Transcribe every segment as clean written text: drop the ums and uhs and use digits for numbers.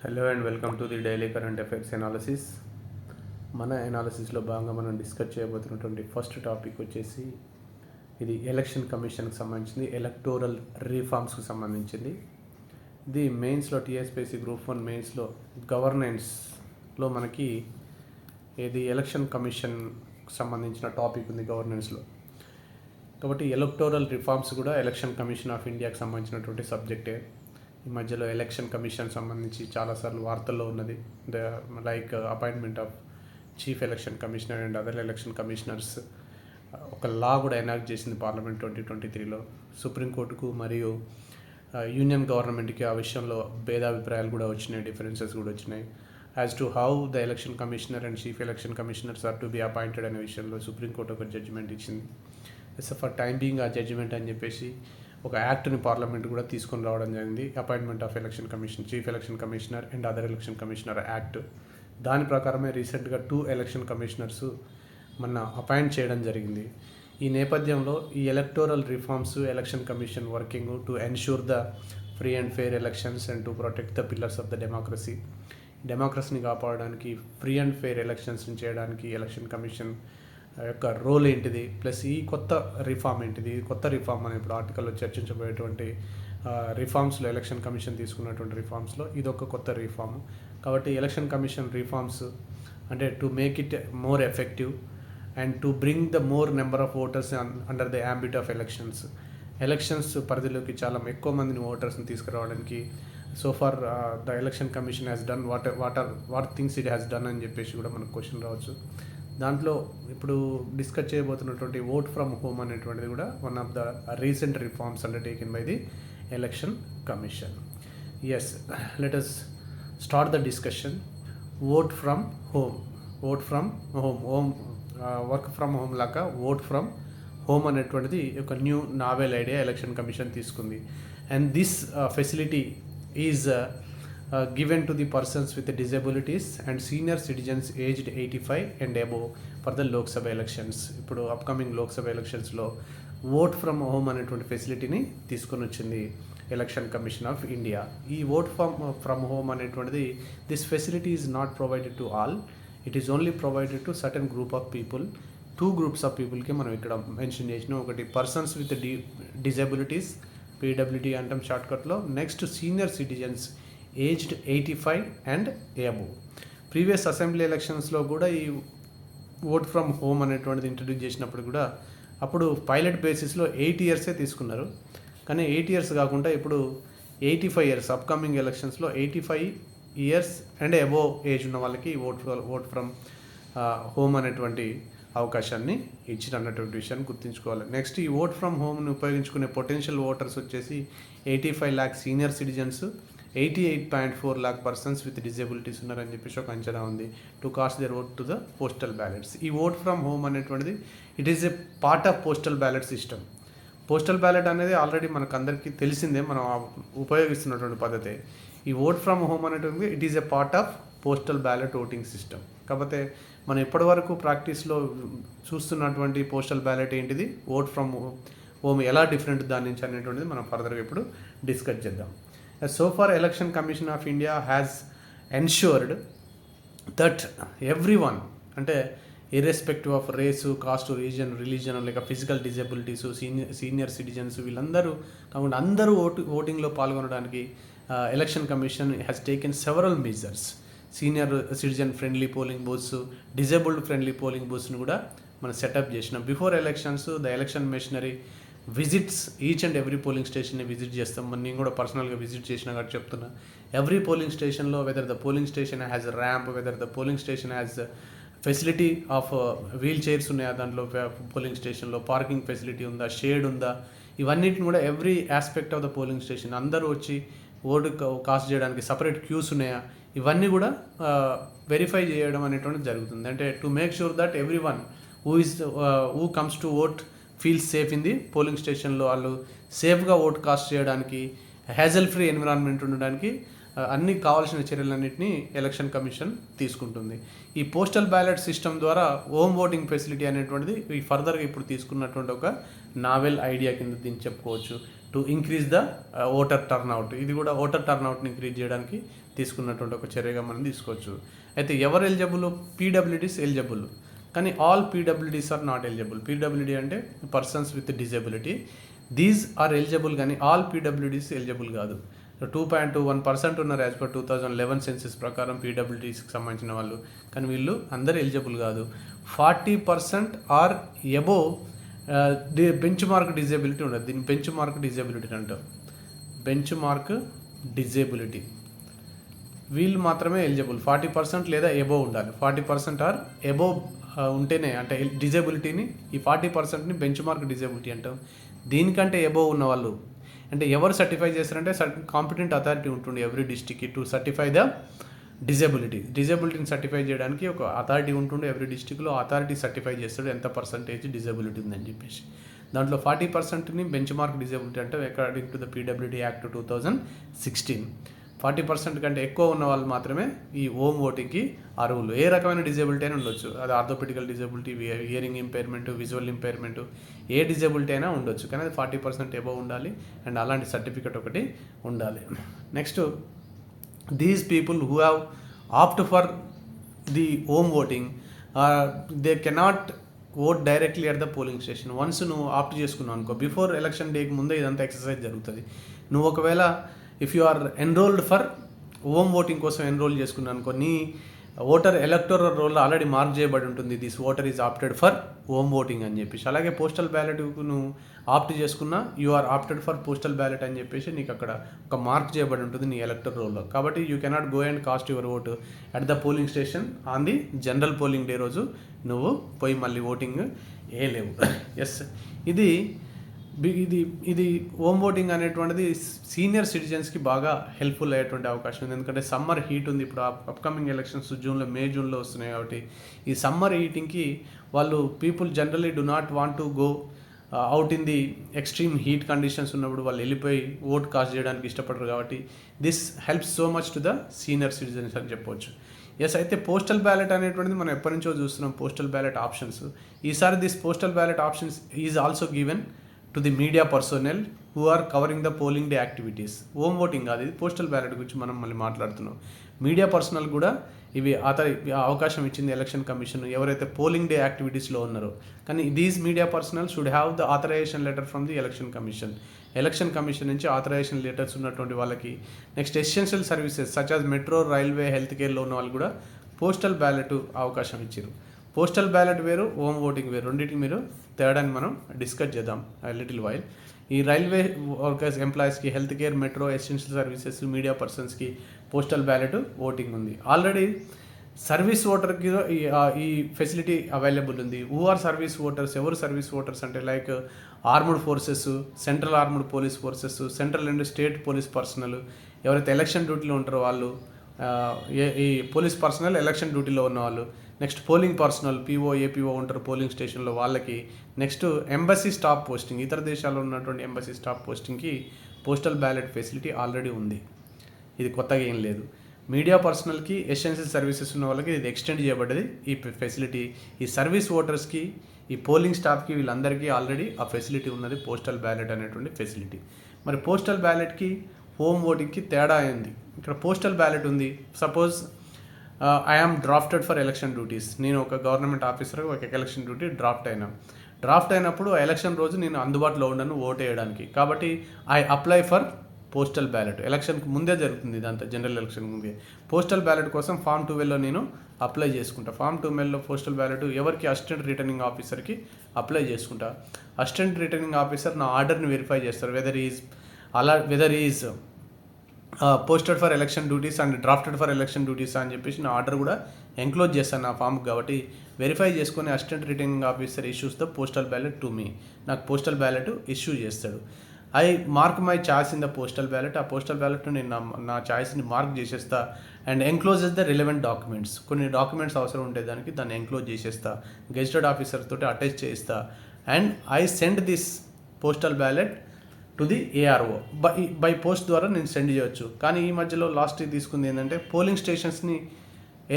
Hello and welcome to the daily current affairs analysis. మన ఎనాలిసిస్లో భాగంగా మనం డిస్కస్ చేయబోతున్నటువంటి ఫస్ట్ టాపిక్ వచ్చేసి ఇది ఎలక్షన్ కమిషన్కి సంబంధించింది, ఎలక్టోరల్ రిఫార్మ్స్కి సంబంధించింది. ఇది మెయిన్స్లో టీఎస్పీఎస్సీ గ్రూప్ 1 మెయిన్స్లో గవర్నెన్స్లో మనకి ఇది ఎలక్షన్ కమిషన్కి సంబంధించిన టాపిక్ ఉంది గవర్నెన్స్లో. కాబట్టి ఎలక్టోరల్ రిఫార్మ్స్ కూడా ఎలక్షన్ కమిషన్ ఆఫ్ ఇండియాకి సంబంధించినటువంటి సబ్జెక్టే. ఈ మధ్యలో ఎలక్షన్ కమిషన్ సంబంధించి చాలాసార్లు వార్తల్లో ఉన్నది. Like appointment of chief election commissioner and other election commissioners. ఒక లా కూడా ఎనాక్ట్ చేసింది పార్లమెంట్ 2023లో. సుప్రీంకోర్టుకు మరియు యూనియన్ గవర్నమెంట్కి ఆ విషయంలో భేదాభిప్రాయాలు కూడా వచ్చినాయి, డిఫరెన్సెస్ కూడా వచ్చినాయి. As to how the election commissioner and chief election commissioners are to be appointed అనే విషయంలో సుప్రీంకోర్టు ఒక జడ్జిమెంట్ ఇచ్చింది. ఫర్ టైం బీయింగ్ ఆ జడ్జిమెంట్ అని చెప్పేసి ఒక యాక్ట్ని పార్లమెంట్ కూడా తీసుకొని రావడం జరిగింది, appointment of election commission, chief election commissioner and other election commissioner act. దాని ప్రకారమే రీసెంట్గా 2 ఎలక్షన్ కమిషనర్స్ మొన్న అపాయింట్ చేయడం జరిగింది. ఈ నేపథ్యంలో ఈ electoral reforms, election commission working to ensure the free and fair elections and to protect the pillars of the డెమోక్రసీని కాపాడడానికి, ఫ్రీ అండ్ ఫెయిర్ ఎలక్షన్స్ని చేయడానికి ఎలక్షన్ కమిషన్ యొక్క రోల్ ఏంటిది, ప్లస్ ఈ కొత్త రిఫార్మ్ ఏంటిది. కొత్త రిఫార్మ్ అని ఇప్పుడు ఆర్టికల్లో చర్చించబోయేటువంటి రిఫార్మ్స్లో ఎలక్షన్ కమిషన్ తీసుకున్నటువంటి రిఫార్మ్స్లో ఇది ఒక కొత్త రిఫార్మ్. కాబట్టి ఎలక్షన్ కమిషన్ రిఫార్మ్స్ అంటే to make it more effective and to bring the more number of voters under the ambit of elections పరిధిలోకి చాలా ఎక్కువ మందిని ఓటర్స్ని తీసుకురావడానికి so far the election commission has done what things it has done అని చెప్పేసి కూడా మనకు క్వశ్చన్ రావచ్చు. దాంట్లో ఇప్పుడు డిస్కస్ చేయబోతున్నటువంటి ఓట్ ఫ్రమ్ హోమ్ అనేటువంటిది కూడా one of the recent reforms undertaken by the election commission. Yes, let us start the discussion. Work from home work from home లాగా ఓట్ ఫ్రమ్ హోమ్ అనేటువంటిది ఒక new novel idea election commission తీసుకుంది. And this facility is given to the persons with disabilities and senior citizens aged 85 and above for the Lok Sabha elections. ఇప్పుడు upcoming Lok Sabha ఎలక్షన్స్లో vote from home అనేటువంటి ఫెసిలిటీని తీసుకొని వచ్చింది election commission of India. ఈ vote from home అనేటువంటిది this facility is not provided to all, it is only provided to certain group of people. 2 groups of పీపుల్కి మనం ఇక్కడ మెన్షన్ చేసినాం. ఒకటి పర్సన్స్ విత్ డిజబిలిటీస్, పీడబ్ల్యూడీ అంటాం షార్ట్కట్లో. Next senior citizens aged 85 and above. Previous assembly ఎలక్షన్స్లో కూడా ఈ ఓట్ ఫ్రమ్ హోమ్ అనేటువంటిది ఇంట్రడ్యూస్ చేసినప్పుడు కూడా అప్పుడు పైలట్ బేసిస్లో 8 ఇయర్సే తీసుకున్నారు. కానీ 8 ఇయర్స్ కాకుండా ఇప్పుడు 85 ఇయర్స్, అప్కమింగ్ ఎలక్షన్స్లో 85 ఇయర్స్ అండ్ అబోవ్ ఏజ్ ఉన్న వాళ్ళకి ఓట్ ఫ్రమ్ హోమ్ అనేటువంటి అవకాశాన్ని ఇచ్చినటువంటి విషయాన్ని గుర్తుంచుకోవాలి. నెక్స్ట్ ఈ ఓట్ ఫ్రమ్ హోమ్ని ఉపయోగించుకునే పొటెన్షియల్ ఓటర్స్ వచ్చేసి 85 lakh senior citizens, 88.4 lakh persons with disabilities ఉన్నారని చెప్పేసి ఒక అంచనా ఉంది. To cast their vote to the postal ballots. ఈ ఓట్ ఫ్రమ్ హోమ్ అనేటువంటిది it is a part of postal ballot system. Postal ballot అనేది ఆల్రెడీ మనకు అందరికీ తెలిసిందే, మనం ఉపయోగిస్తున్నటువంటి పద్ధతే. ఈ ఓట్ ఫ్రమ్ హోమ్ అనేటువంటి it is a part of postal ballot voting system. కాకపోతే మనం ఇప్పటివరకు ప్రాక్టీస్లో చూస్తున్నటువంటి పోస్టల్ బ్యాలెట్ ఏంటిది, ఓట్ ఫ్రమ్ హోమ్ ఎలా డిఫరెంట్ దాని నుంచి అనేటువంటిది మనం ఫర్దర్గా ఇప్పుడు డిస్కస్ చేద్దాం. So far, Election Commission of India has ensured that everyone, అంటే irrespective of race, caste, region, religion, like physical disabilities, senior citizens, వీళ్ళందరూ కాకుండా అందరూ ఓటింగ్లో పాల్గొనడానికి election commission has taken several measures. Senior citizen friendly polling booths, disabled friendly polling బూత్స్ని కూడా మనం setup చేసినాం. Before elections the election machinery visits each and every polling స్టేషన్ని విజిట్ చేస్తాం. నేను కూడా పర్సనల్గా విజిట్ చేసినా కాబట్టి చెప్తున్నా. ఎవ్రీ పోలింగ్ స్టేషన్లో whether the polling station has ramp, whether the polling station has facility of wheel chairs ఉన్నాయా దాంట్లో పోలింగ్ స్టేషన్లో, పార్కింగ్ ఫెసిలిటీ ఉందా, షేడ్ ఉందా, ఇవన్నిటిని కూడా every aspect of the polling station అందరూ వచ్చి ఓటు కాస్ట్ చేయడానికి సపరేట్ క్యూస్ ఉన్నాయా, ఇవన్నీ కూడా వెరిఫై చేయడం అనేటువంటిది జరుగుతుంది. అంటే to make sure that every one who comes to vote feel safe in the polling స్టేషన్లో, వాళ్ళు సేఫ్గా ఓట్ కాస్ట్ చేయడానికి, హ్యాజల్ ఫ్రీ ఎన్విరాన్మెంట్ ఉండడానికి అన్ని కావాల్సిన చర్యలన్నింటినీ ఎలక్షన్ కమిషన్ తీసుకుంటుంది. ఈ పోస్టల్ బ్యాలెట్ సిస్టమ్ ద్వారా హోమ్ ఓటింగ్ ఫెసిలిటీ అనేటువంటిది ఈ ఫర్దర్గా ఇప్పుడు తీసుకున్నటువంటి ఒక నావెల్ ఐడియా కింద దీన్ని చెప్పుకోవచ్చు. To increase the voter turnout. ఇది కూడా ఓటర్ టర్న్అవుట్ని ఇంక్రీజ్ చేయడానికి తీసుకున్నటువంటి ఒక చర్యగా మనం తీసుకోవచ్చు. అయితే ఎవరు ఎలిజిబుల్? పీడబ్ల్యూడీస్ ఎలిజిబుల్, కానీ all PWDs are not eligible. PWD అంటే persons with disability, these are eligible, కానీ ఆల్ పీడబ్ల్యూడీస్ ఎలిజిబుల్ కాదు. 2.21% ఉన్నారు యాజ్ పర్ 2011 సెన్సెస్ ప్రకారం పీడబ్ల్యూడీస్కి సంబంధించిన వాళ్ళు, కానీ వీళ్ళు అందరూ ఎలిజిబుల్ కాదు. 40% or above bench mark disability ఉండదు. దీన్ని బెంచ్ మార్క్ డిజేబిలిటీ అంటారు. బెంచ్ మార్క్ డిజేబిలిటీ వీళ్ళు మాత్రమే ఎలిజిబుల్. 40% లేదా ఎబోవ్ ఉండాలి. 40% ఆర్ ఎబోవ్ ఉంటేనే అంటే డిజేబిలిటీని, ఈ 40%ని బెంచ్ మార్క్ డిజేబిలిటీ అంటాం. దీనికంటే ఎబోవ్ ఉన్న వాళ్ళు అంటే ఎవరు సర్టిఫై చేస్తారంటే కాంపిటెంట్ అథారిటీ ఉంటుంది ఎవ్రీ డిస్ట్రిక్ట్కి టు సర్టిఫై ద డిజేబిలిటీని సర్టిఫై చేయడానికి ఒక అథారిటీ ఉంటుండే ఎవ్రీ డిస్ట్రిక్ట్లో. అథారిటీ సర్టిఫై చేస్తాడు ఎంత పర్సంటేజ్ డిజేబిలిటీ ఉందని చెప్పేసి. దాంట్లో 40%ని బెంచ్ మార్క్ డిజేబిలిటీ అంటే according to the PWD act 2016. 40% కంటే ఎక్కువ ఉన్న వాళ్ళు మాత్రమే ఈ హోమ్ ఓటింగ్కి అర్హులు. ఏ రకమైన డిజేబిలిటీ అయినా ఉండొచ్చు. అది orthopedical disability, hearing impairment, visual impairment, ఏ డిజేబిలిటీ అయినా ఉండొచ్చు, కానీ అది 40% ఎబవ్ ఉండాలి అండ్ అలాంటి సర్టిఫికెట్ ఒకటి ఉండాలి. Next, these people who have opt for the home voting they cannot vote directly at the polling station. Once నువ్వు ఆప్ట్ చేసుకున్నావు అనుకో, బిఫోర్ ఎలక్షన్ డేకి ముందే ఇదంతా ఎక్సర్సైజ్ జరుగుతుంది. నువ్వు ఒకవేళ if you are enrolled for home voting కోసం ఎన్రోల్ చేసుకున్నాను అనుకో, నీ ఓటర్ ఎలక్టోరల్ రోల్లో ఆల్రెడీ మార్క్ చేయబడి ఉంటుంది this voter is opted for home voting అని చెప్పేసి. అలాగే పోస్టల్ బ్యాలెట్కు నువ్వు ఆప్ట్ చేసుకున్నా you are opted for postal ballot అని చెప్పేసి నీకు అక్కడ ఒక మార్క్ చేయబడి ఉంటుంది నీ ఎలక్టోరల్ రోల్లో. కాబట్టి you cannot go and cost your vote at the polling station on the general polling day రోజు నువ్వు పోయి మళ్ళీ ఓటింగ్ వేయలేవు. ఎస్, ఇది హోమ్ ఓటింగ్ అనేటువంటిది సీనియర్ సిటిజన్స్కి బాగా హెల్ప్ఫుల్ అయ్యేటువంటి అవకాశం ఉంది. ఎందుకంటే సమ్మర్ హీట్ ఉంది. ఇప్పుడు అప్కమింగ్ ఎలక్షన్స్ జూన్లో వస్తున్నాయి. కాబట్టి ఈ సమ్మర్ హీటింగ్కి వాళ్ళు people generally do not want to go out in the extreme heat conditions ఉన్నప్పుడు వాళ్ళు వెళ్ళిపోయి ఓట్ కాస్ట్ చేయడానికి ఇష్టపడరు. కాబట్టి this helps so much to the senior citizens అని చెప్పవచ్చు. ఎస్, అయితే పోస్టల్ బ్యాలెట్ అనేటువంటిది మనం ఎప్పటి నుంచో చూస్తున్నాం. పోస్టల్ బ్యాలెట్ ఆప్షన్స్ ఈసారి this postal ballot options is also given to the media personnel who are covering the polling day activities. Home voting కాదు, ఇది పోస్టల్ బ్యాలెట్ గురించి మనం మళ్ళీ మాట్లాడుతున్నాం. మీడియా పర్సనల్ కూడా ఇవి అవకాశం ఇచ్చింది ఎలక్షన్ కమిషన్ ఎవరైతే పోలింగ్ డే యాక్టివిటీస్లో ఉన్నారో. కానీ these media personnel should have the authorization letter from the election commission నుంచి ఆథరైజేషన్ లెటర్స్ ఉన్నటువంటి వాళ్ళకి. Next, essential services such as metro, railway, health కేర్లో ఉన్న వాళ్ళు కూడా పోస్టల్ బ్యాలెట్ అవకాశం ఇచ్చారు. పోస్టల్ బ్యాలెట్ వేరు, హోమ్ ఓటింగ్ వేరు. రెండింటికి మీరు తేడాని మనం డిస్కస్ చేద్దాం లిటిల్ వైల్. ఈ రైల్వే వర్కర్స్ ఎంప్లాయీస్కి, health care, metro, essential services, media పర్సన్స్కి పోస్టల్ బ్యాలెట్ ఓటింగ్ ఉంది. ఆల్రెడీ సర్వీస్ ఓటర్కి ఈ ఫెసిలిటీ అవైలబుల్ ఉంది. Who or service voters? ఎవరు సర్వీస్ ఓటర్స్ అంటే like armed forces, central armed police forces, central and state police personnel, ఎవరైతే election డ్యూటీలో ఉంటారో వాళ్ళు, ఈ పోలీస్ పర్సనల్ ఎలక్షన్ డ్యూటీలో ఉన్న వాళ్ళు. Next, polling personnel, PO, APO ఉంటారు పోలింగ్ స్టేషన్లో వాళ్ళకి. నెక్స్ట్, ఎంబసీ స్టాఫ్ పోస్టింగ్, ఇతర దేశాల్లో ఉన్నటువంటి ఎంబసీ స్టాఫ్ పోస్టింగ్కి పోస్టల్ బ్యాలెట్ ఫెసిలిటీ ఆల్రెడీ ఉంది. ఇది కొత్తగా ఏం లేదు. మీడియా పర్సనల్కి, ఎసెన్షియల్ సర్వీసెస్ ఉన్న వాళ్ళకి ఇది ఎక్స్టెండ్ చేయబడ్డది ఈ ఫెసిలిటీ. ఈ సర్వీస్ ఓటర్స్కి, ఈ పోలింగ్ స్టాఫ్కి, వీళ్ళందరికీ ఆల్రెడీ ఆ ఫెసిలిటీ ఉన్నది, పోస్టల్ బ్యాలెట్ అనేటువంటి ఫెసిలిటీ. మరి పోస్టల్ బ్యాలెట్కి హోమ్ ఓటింగ్కి తేడా అయింది. ఇక్కడ పోస్టల్ బ్యాలెట్ ఉంది. Suppose I am drafted for election duties. నేను ఒక గవర్నమెంట్ ఆఫీసర్, ఒక ఎలక్షన్ డ్యూటీ డ్రాఫ్ట్ అయినప్పుడు ఎలక్షన్ రోజు నేను అందుబాటులో ఉండను ఓట్ వేయడానికి. కాబట్టి I apply for postal ballot. ఎలక్షన్కి ముందే జరుగుతుంది ఇదంతా, జనరల్ ఎలక్షన్ ముందే. పోస్టల్ బ్యాలెట్ కోసం ఫామ్ 12లో నేను అప్లై చేసుకుంటా. ఫామ్ 12లో పోస్టల్ బ్యాలెట్ ఎవరికి? అసిస్టెంట్ రిటర్నింగ్ ఆఫీసర్కి అప్లై చేసుకుంటా. అసిస్టెంట్ రిటర్నింగ్ ఆఫీసర్ నా ఆర్డర్ని వెరిఫై చేస్తారు, whether is posted for election duties and drafted for election duties అని చెప్పేసి నా ఆర్డర్ కూడా ఎంక్లోజ్ చేస్తాను నా ఫామ్కి. కాబట్టి వెరిఫై చేసుకొని assistant returning officer issues the postal ballot to me. నాకు పోస్టల్ బ్యాలెట్ ఇష్యూ చేస్తాడు. I mark my choice in the postal ballot. ఆ పోస్టల్ బ్యాలెట్ను నేను నా చాయిస్ని మార్క్ చేసేస్తా and encloses the relevant documents. కొన్ని డాక్యుమెంట్స్ అవసరం ఉంటే దాన్ని ఎంక్లోజ్ చేసేస్తా, గెజిటెడ్ ఆఫీసర్ తోటి అటాచ్ చేయిస్తా and I send this postal ballot to the ARO. By post ద్వారా నేను సెండ్ చేయవచ్చు. కానీ ఈ మధ్యలో లాస్ట్ తీసుకుంది ఏంటంటే పోలింగ్ స్టేషన్స్ని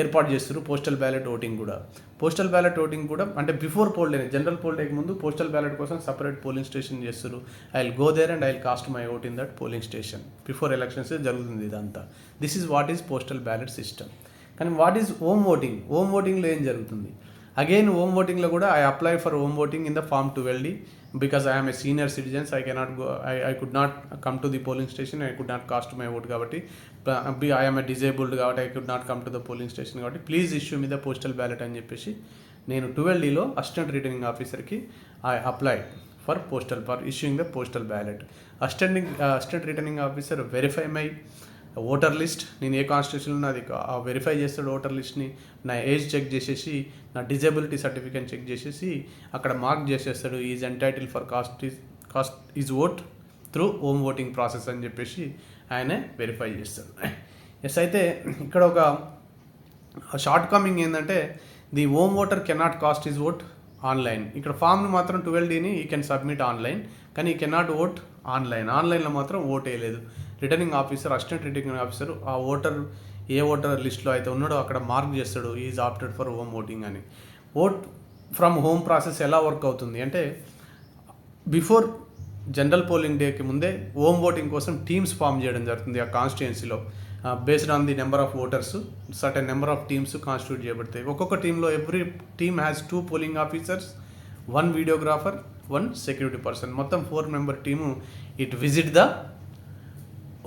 ఏర్పాటు చేస్తారు పోస్టల్ బ్యాలెట్ ఓటింగ్ కూడా. పోస్టల్ బ్యాలెట్ ఓటింగ్ కూడా అంటే before poll day, general poll డేకి ముందు పోస్టల్ బ్యాలెట్ కోసం సపరేట్ పోలింగ్ స్టేషన్ చేస్తారు. I will go there and I will cast my vote in that polling station. Before elections జరుగుతుంది ఇదంతా. This is what is postal ballot system. కానీ what is home voting? Home ఓటింగ్లో ఏం జరుగుతుంది? Again home ఓటింగ్లో కూడా I apply for home voting in the form 12D because I am a senior citizen, so I cannot go, I could not come to the polling station, I could not cast my vote kabatti, I am a disabled kabatti I could not come to the polling station kabatti please issue me the postal ballot అని చెప్పేసి నేను 12Dలో assistant returning ఆఫీసర్కి I apply for issuing the postal ballot. Assistant returning officer verify my voter list, నేను ఏ కాన్స్టిట్యూషన్లో అది verify చేస్తాడు voter లిస్ట్ని, నా age check చేసేసి నా డిజేబిలిటీ సర్టిఫికేట్ చెక్ చేసేసి అక్కడ మార్క్ చేసేస్తాడు is entitle for cast is vote through home voting process అని చెప్పేసి ఆయనే వెరిఫై చేస్తాడు. ఎస్, అయితే ఇక్కడ ఒక షార్ట్ కమింగ్ ఏంటంటే the home voter cannot cast is vote online. ఇక్కడ ఫామ్ని మాత్రం 12Dని ఈ కెన్ సబ్మిట్ ఆన్లైన్, కానీ ఈ కెనాట్ ఓట్ ఆన్లైన్లో మాత్రం ఓట్ వేయలేదు. Returning officer, assistant returning officer ఆ ఏ ఓటర్ లిస్ట్లో అయితే ఉన్నాడో అక్కడ మార్క్ చేస్తాడు is opted for home voting అని. ఓట్ ఫ్రమ్ హోమ్ ప్రాసెస్ ఎలా వర్క్ అవుతుంది అంటే బిఫోర్ జనరల్ పోలింగ్ డేకి ముందే హోమ్ ఓటింగ్ కోసం టీమ్స్ ఫామ్ చేయడం జరుగుతుంది ఆ కాన్స్టిట్యుయెన్సీలో. Based on the number of voters certain number of teams constitute చేయబడతాయి. ఒక్కొక్క టీంలో every team has 2 polling officers, 1 videographer, 1 security person. మొత్తం 4 member team it visit the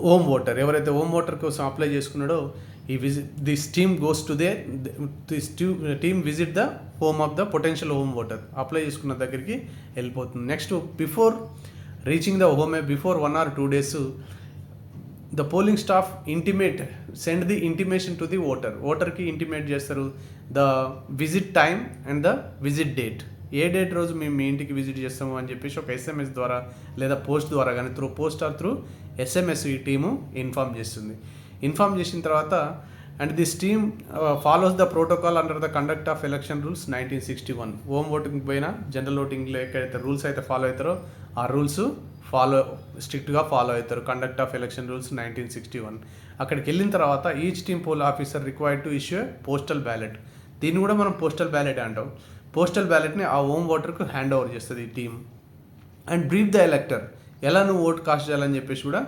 home voter. ఎవరైతే హోమ్ ఓటర్ కోసం అప్లై చేసుకున్నాడో this team goes to this team visit the home of the potential home voter. Apply చేసుకున్న దగ్గరికి వెళ్ళిపోతుంది. Next before reaching the home before 1 or 2 days the polling staff send the intimation to the ఓటర్కి intimate చేస్తారు the visit time and the visit date. ఏ date రోజు మేము మీ ఇంటికి visit చేస్తాము అని చెప్పేసి ఒక SMS ద్వారా లేదా పోస్ట్ ద్వారా కానీ through post or through SMS ఈ టీము ఇన్ఫామ్ చేస్తుంది. ఇన్ఫామ్ చేసిన తర్వాత and this team follows the protocol under the conduct of election rules 1961. Home voting పోయినా జనరల్ ఓటింగ్లో ఎక్కడైతే రూల్స్ అయితే ఫాలో అవుతారో ఆ రూల్స్ స్ట్రిక్ట్గా ఫాలో అవుతారు. Conduct of election rules 1961. అక్కడికి వెళ్ళిన తర్వాత each team poll officer required to issue postal ballot. దీన్ని కూడా మనం పోస్టల్ బ్యాలెట్ అంటాం. పోస్టల్ బ్యాలెట్ని ఆ హోమ్ ఓటర్కు హ్యాండ్ ఓవర్ చేస్తుంది ఈ team. And brief the elector, ఎలా నువ్వు ఓట్ కాస్ట్ చేయాలని చెప్పేసి కూడా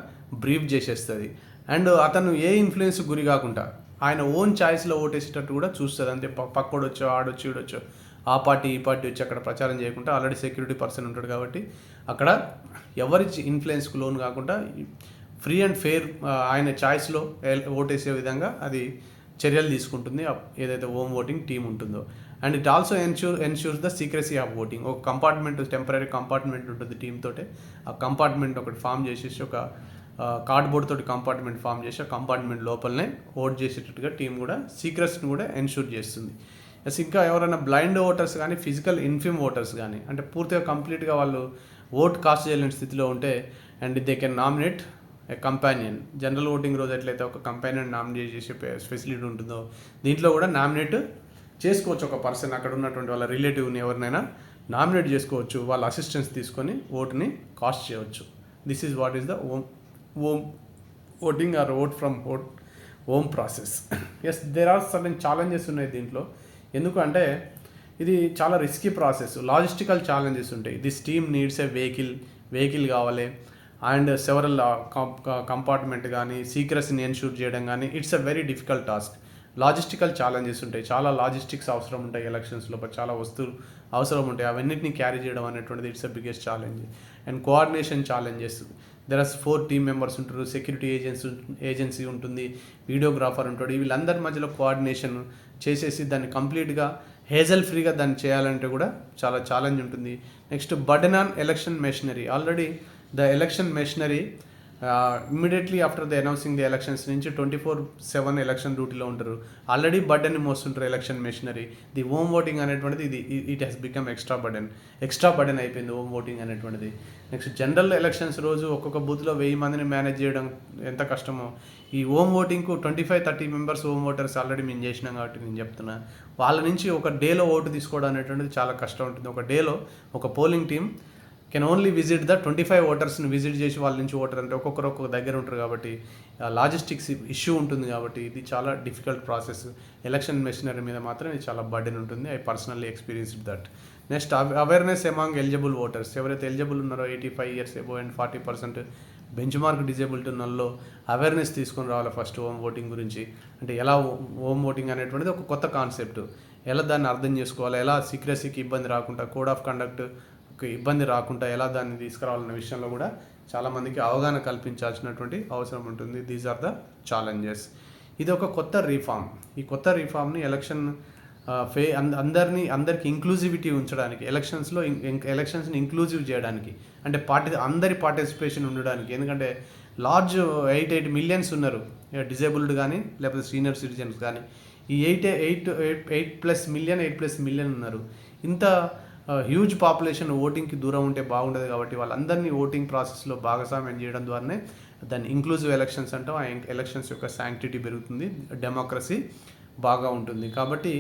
బ్రీఫ్ చేసేస్తుంది. అండ్ అతను ఏ ఇన్ఫ్లుయెన్స్ గురి కాకుండా ఆయన ఓన్ ఛాయిస్లో ఓటేసేటట్టు కూడా చూస్తుంది. అంతే పక్కోడొచ్చో ఆడొచ్చు ఈడొచ్చో ఆ పార్టీ ఈ పార్టీ వచ్చి అక్కడ ప్రచారం చేయకుండా ఆల్రెడీ సెక్యూరిటీ పర్సన్ ఉంటాడు కాబట్టి అక్కడ ఎవరి ఇన్ఫ్లుయెన్స్కు లోన్ కాకుండా ఫ్రీ అండ్ ఫెయిర్ ఆయన ఛాయిస్లో ఓటేసే విధంగా అది చర్యలు తీసుకుంటుంది ఏదైతే హోమ్ ఓటింగ్ టీం ఉంటుందో. And it also ensures the secrecy of voting. ఒక కంపార్ట్మెంట్, టెంపరీ కంపార్ట్మెంట్ ఉంటుంది టీమ్ తోటే. ఆ కంపార్ట్మెంట్ ఒకటి ఫామ్ చేసేసి ఒక కార్డ్బోర్డ్ తోటి కంపార్ట్మెంట్ ఫామ్ చేసి ఆ కంపార్ట్మెంట్ లోపలనే ఓట్ చేసేటట్టుగా టీం కూడా సీక్రెట్స్ని కూడా ఎన్ష్యూర్ చేస్తుంది. ఇంకా ఎవరైనా బ్లైండ్ ఓటర్స్ కానీ ఫిజికల్ ఇన్ఫిమ్ ఓటర్స్ కానీ అంటే పూర్తిగా కంప్లీట్గా వాళ్ళు ఓట్ కాస్ట్ చేయలేని స్థితిలో ఉంటే and they can nominate a companion. General voting రోజు ఎట్లయితే ఒక కంపానియన్ నామినేట్ చేసే ఫెసిలిటీ ఉంటుందో దీంట్లో కూడా నామినేట్ చేసుకోవచ్చు. ఒక పర్సన్ అక్కడ ఉన్నటువంటి వాళ్ళ రిలేటివ్ని ఎవరినైనా నామినేట్ చేసుకోవచ్చు. వాళ్ళ అసిస్టెన్స్ తీసుకొని ఓట్ని కాస్ట్ చేయవచ్చు. This is what is the home voting or vote from home process. Yes, there are certain challenges ఉన్నాయి దీంట్లో. ఎందుకంటే ఇది చాలా రిస్కీ ప్రాసెస్, లాజిస్టికల్ ఛాలెంజెస్ ఉంటాయి. This team needs a vehicle కావాలి అండ్ సెవరల్ కంపార్ట్మెంట్ కానీ సీక్రెసీని ఎన్ష్యూర్ చేయడం కానీ it's a very difficult task. Logistical challenges ఉంటాయి, చాలా లాజిస్టిక్స్ అవసరం ఉంటాయి. ఎలక్షన్స్లో చాలా వస్తువులు అవసరం ఉంటాయి. అవన్నిటిని క్యారీ చేయడం అనేటువంటిది it's a biggest challenge. And coordination challenges. There are 4 team members ఉంటారు, సెక్యూరిటీ ఏజెన్సీ ఉంటుంది, వీడియోగ్రాఫర్ ఉంటాడు. వీళ్ళందరి మధ్యలో కోఆర్డినేషన్ చేసేసి దాన్ని కంప్లీట్గా హేజల్ ఫ్రీగా దాన్ని చేయాలంటే కూడా చాలా ఛాలెంజ్ ఉంటుంది. Next burden on election machinery. Already the election machinery immediately after the announcing the elections నుంచి 24/7 ఎలక్షన్ డ్యూటీలో ఉంటారు. ఆల్రెడీ బర్డెన్ని మోస్తుంటారు election machinery. The home voting అనేటువంటిది it has become extra burden అయిపోయింది హోమ్ ఓటింగ్ అనేటువంటిది. నెక్స్ట్ జనరల్ ఎలక్షన్స్ రోజు ఒక్కొక్క బూత్లో 1000 మందిని మేనేజ్ చేయడం ఎంత కష్టమో ఈ హోమ్ ఓటింగ్కు 25-30 మెంబర్స్ హోమ్ ఓటర్స్ ఆల్రెడీ మేము చేసినాం కాబట్టి నేను చెప్తున్నా. వాళ్ళ నుంచి ఒక డేలో ఓటు తీసుకోవడం అనేటువంటిది చాలా కష్టం ఉంటుంది. ఒక డేలో ఒక polling team can only visit the 25 ఓటర్స్ని విజిట్ చేసి వాళ్ళ నుంచి ఓటర్ అంటే ఒక్కొక్కరు ఒక్కొక్క దగ్గర ఉంటారు కాబట్టి లాజిస్టిక్స్ ఇష్యూ ఉంటుంది కాబట్టి ఇది చాలా డిఫికల్ట్ ప్రాసెస్. ఎలక్షన్ మెషినరీ మీద మాత్రం ఇది చాలా బర్డెన్ ఉంటుంది. I personally experienced that. Next awareness among eligible voters. ఎవరైతే ఎలిజిబుల్ ఉన్నారో 85 years above and 40% bench mark disability ఉన్నలో అవేర్నెస్ తీసుకొని రావాలి ఫస్ట్ హోమ్ ఓటింగ్ గురించి. అంటే ఎలా హోమ్ ఓటింగ్ అనేటువంటిది ఒక కొత్త కాన్సెప్ట్, ఎలా దాన్ని అర్థం చేసుకోవాలి, ఎలా సీక్రసీకి ఇబ్బంది రాకుండా, కోడ్ ఆఫ్ కండక్ట్ ఇబ్బంది రాకుండా ఎలా దాన్ని తీసుకురావాలనే విషయంలో కూడా చాలామందికి అవగాహన కల్పించాల్సినటువంటి అవసరం ఉంటుంది. These are the challenges. ఇది ఒక కొత్త రీఫార్మ్. ఈ కొత్త రీఫార్మ్ని ఎలక్షన్ అందరికి ఇంక్లూజివిటీ ఉంచడానికి, ఎలక్షన్స్ని ఇంక్లూజివ్ చేయడానికి, అంటే అందరి పార్టిసిపేషన్ ఉండడానికి. ఎందుకంటే లార్జ్ 8 మిలియన్స్ ఉన్నారు డిజేబుల్డ్ కానీ లేకపోతే సీనియర్ సిటిజన్స్ కానీ. ఈ 8+ మిలియన్ ఉన్నారు. ఇంత హ్యూజ్ పాపులేషన్ ఓటింగ్కి దూరం ఉంటే బాగుండదు కాబట్టి వాళ్ళందరినీ ఓటింగ్ ప్రాసెస్లో భాగస్వామ్యం చేయడం ద్వారానే దాన్ని ఇంక్లూజివ్ ఎలక్షన్స్ అంటాం. ఆ ఎలక్షన్స్ యొక్క శాంక్టిటీ పెరుగుతుంది, డెమోక్రసీ బాగా ఉంటుంది. కాబట్టి